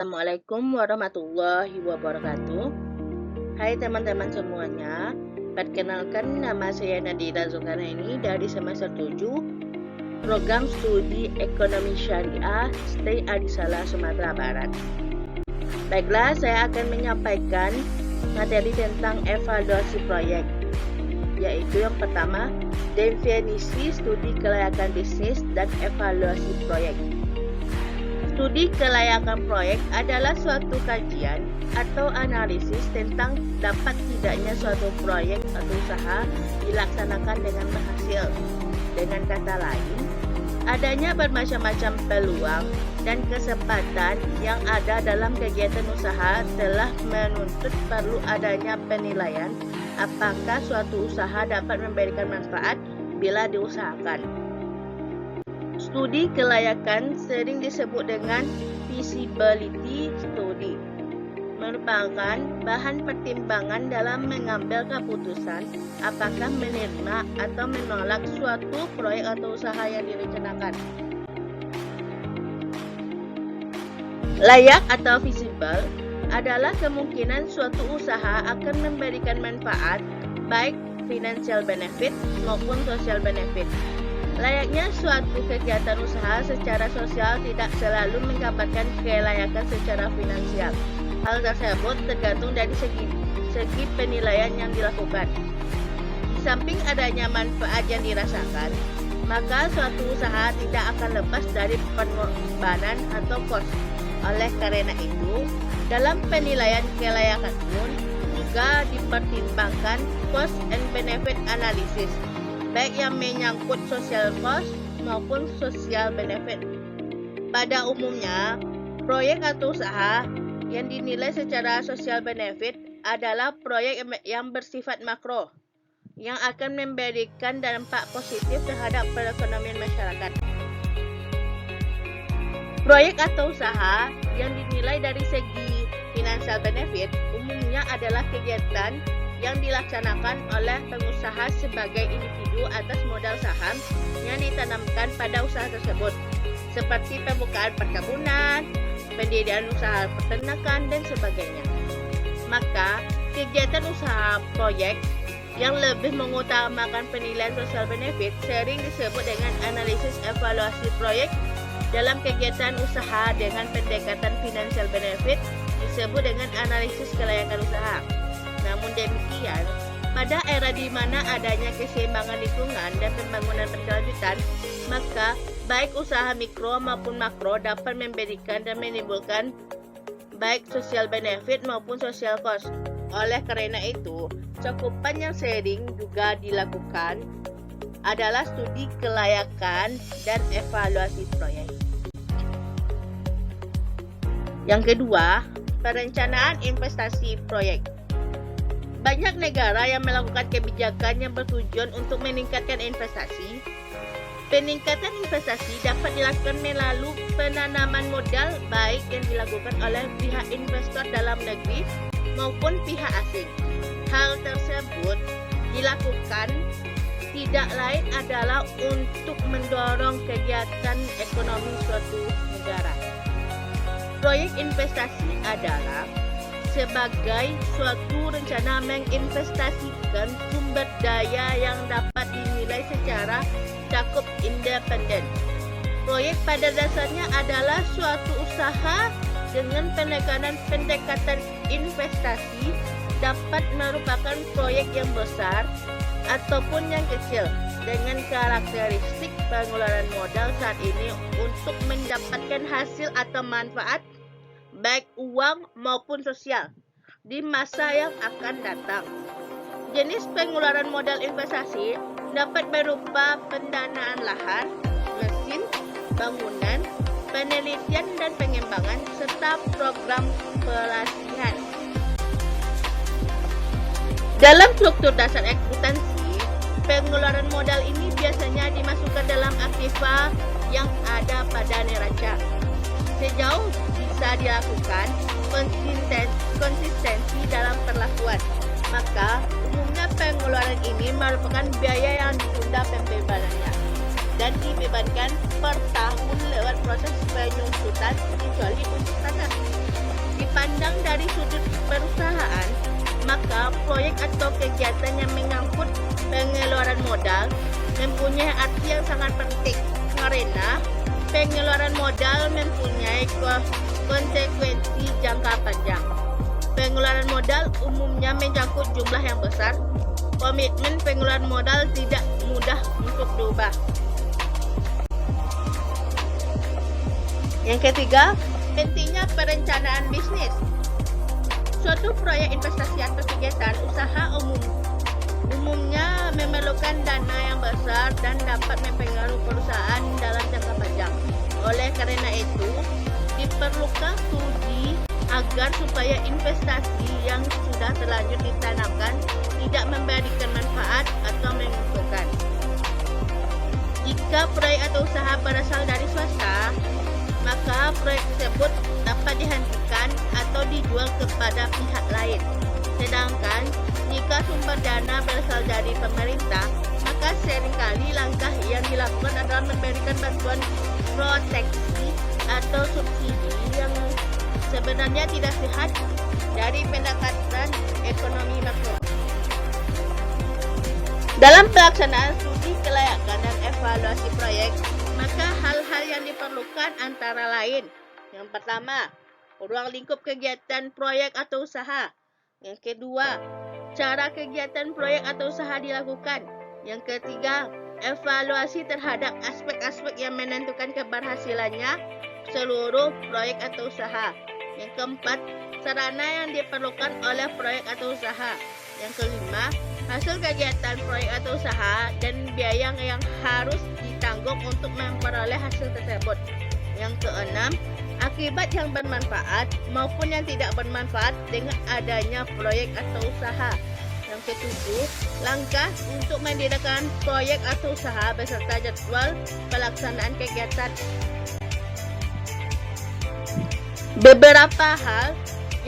Assalamualaikum warahmatullahi wabarakatuh. Hai teman-teman semuanya. Perkenalkan, nama saya Nadira Zulkarnaini dari semester 7 Program Studi Ekonomi Syariah Stay Adisala Sumatera Barat. Baiklah, saya akan menyampaikan materi tentang evaluasi proyek, yaitu yang pertama, definisi studi kelayakan bisnis dan evaluasi proyek. Studi kelayakan proyek adalah suatu kajian atau analisis tentang dapat tidaknya suatu proyek atau usaha dilaksanakan dengan berhasil. Dengan kata lain, adanya bermacam-macam peluang dan kesempatan yang ada dalam kegiatan usaha telah menuntut perlu adanya penilaian apakah suatu usaha dapat memberikan manfaat bila diusahakan. Studi kelayakan sering disebut dengan feasibility study, merupakan bahan pertimbangan dalam mengambil keputusan apakah menerima atau menolak suatu proyek atau usaha yang direncanakan. Layak atau feasible adalah kemungkinan suatu usaha akan memberikan manfaat baik financial benefit maupun social benefit. Layaknya suatu kegiatan usaha secara sosial tidak selalu menggambarkan kelayakan secara finansial. Hal tersebut tergantung dari segi penilaian yang dilakukan. Di samping adanya manfaat yang dirasakan, maka suatu usaha tidak akan lepas dari pengorbanan atau kos. Oleh karena itu, dalam penilaian kelayakan pun juga dipertimbangkan cost and benefit analysis, baik yang menyangkut social cost maupun social benefit. Pada umumnya, proyek atau usaha yang dinilai secara social benefit adalah proyek yang bersifat makro, yang akan memberikan dampak positif terhadap perekonomian masyarakat. Proyek atau usaha yang dinilai dari segi financial benefit umumnya adalah kegiatan yang dilaksanakan oleh pengusaha sebagai individu atas modal saham yang ditanamkan pada usaha tersebut, seperti pembukaan perkebunan, pendirian usaha peternakan, dan sebagainya. Maka, kegiatan usaha proyek yang lebih mengutamakan penilaian social benefit sering disebut dengan analisis evaluasi proyek. Dalam kegiatan usaha dengan pendekatan financial benefit disebut dengan analisis kelayakan usaha. Namun demikian, pada era di mana adanya keseimbangan lingkungan dan pembangunan berkelanjutan, maka baik usaha mikro maupun makro dapat memberikan dan menimbulkan baik social benefit maupun social cost. Oleh karena itu, cakupan yang sering juga dilakukan adalah studi kelayakan dan evaluasi proyek. Yang kedua, perencanaan investasi proyek. Banyak negara yang melakukan kebijakan yang bertujuan untuk meningkatkan investasi. Peningkatan investasi dapat dilakukan melalui penanaman modal baik yang dilakukan oleh pihak investor dalam negeri maupun pihak asing. Hal tersebut dilakukan tidak lain adalah untuk mendorong kegiatan ekonomi suatu negara. Proyek investasi adalah sebagai suatu rencana menginvestasikan sumber daya yang dapat dinilai secara cakup independen. Proyek pada dasarnya adalah suatu usaha dengan pendekatan investasi dapat merupakan proyek yang besar ataupun yang kecil dengan karakteristik pengeluaran modal saat ini untuk mendapatkan hasil atau manfaat baik uang maupun sosial di masa yang akan datang. Jenis pengeluaran modal investasi dapat berupa pendanaan lahan, mesin, bangunan, penelitian dan pengembangan, serta program pelatihan. Dalam struktur dasar akuntansi, pengeluaran modal ini biasanya dimasukkan dalam aktiva yang ada pada neraca. Sejauh bisa dilakukan konsistensi dalam perlakuan, maka umumnya pengeluaran ini merupakan biaya yang ditunda pembebanannya dan dibebankan per tahun lewat proses penyuntutan kecuali untuk tanah. proyek atau kegiatan yang menyangkut pengeluaran modal mempunyai arti yang sangat penting karena pengeluaran modal mempunyai konsekuensi jangka panjang. Pengeluaran modal umumnya mencakup jumlah yang besar. Komitmen pengeluaran modal tidak mudah untuk diubah. Yang ketiga, pentingnya perencanaan bisnis. Suatu proyek investasi atau kegiatan usaha umumnya memerlukan dana yang besar dan dapat mempengaruhi perusahaan dalam jangka panjang. Oleh karena itu, diperlukan studi agar supaya investasi yang sudah terlanjur ditanamkan tidak memberikan manfaat atau menguntungkan. Jika proyek atau usaha berasal dari swasta, maka proyek tersebut dapat dihentikan atau dijual kepada pihak lain. Sedangkan jika sumber dana berasal dari pemerintah, maka seringkali langkah yang dilakukan adalah memberikan bantuan proteksi atau subsidi yang sebenarnya tidak sehat dari pendekatan ekonomi makro. Dalam pelaksanaan studi kelayakan dan evaluasi proyek, maka hal-hal yang diperlukan antara lain: yang pertama, ruang lingkup kegiatan proyek atau usaha. Yang kedua, cara kegiatan proyek atau usaha dilakukan. Yang ketiga, evaluasi terhadap aspek-aspek yang menentukan keberhasilannya seluruh proyek atau usaha. Yang keempat, sarana yang diperlukan oleh proyek atau usaha. Yang kelima, hasil kegiatan proyek atau usaha dan biaya yang harus ditanggung untuk memperoleh hasil tersebut. Yang keenam, akibat yang bermanfaat maupun yang tidak bermanfaat dengan adanya proyek atau usaha. Yang ketujuh, langkah untuk mendirikan proyek atau usaha beserta jadwal pelaksanaan kegiatan. Beberapa hal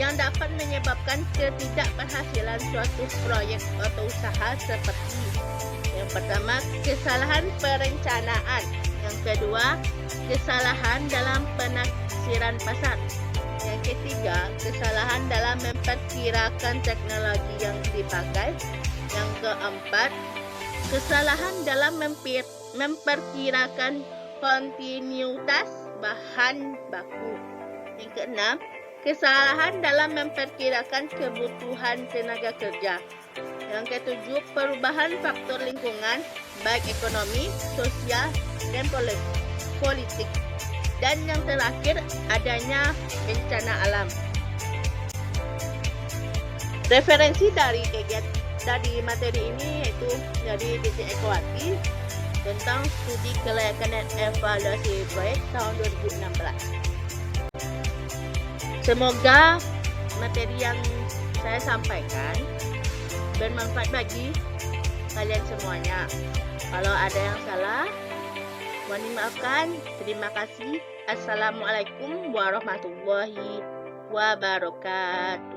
yang dapat menyebabkan ketidakberhasilan suatu proyek atau usaha seperti: yang pertama, kesalahan perencanaan. Yang kedua, kesalahan dalam penaksiran pasar. Yang ketiga, kesalahan dalam memperkirakan teknologi yang dipakai. Yang keempat, kesalahan dalam memperkirakan kontinuitas bahan baku. Yang keenam, kesalahan dalam memperkirakan kebutuhan tenaga kerja. Yang ketujuh, perubahan faktor lingkungan, baik ekonomi, sosial, dan politik. Dan yang terakhir, adanya bencana alam. Referensi dari materi ini yaitu dari Titik Ekowati tentang studi kelayakan dan evaluasi proyek tahun 2016. Semoga materi yang saya sampaikan bermanfaat bagi kalian semuanya. Kalau ada yang salah, mohon dimaafkan. Terima kasih. Assalamualaikum warahmatullahi wabarakatuh.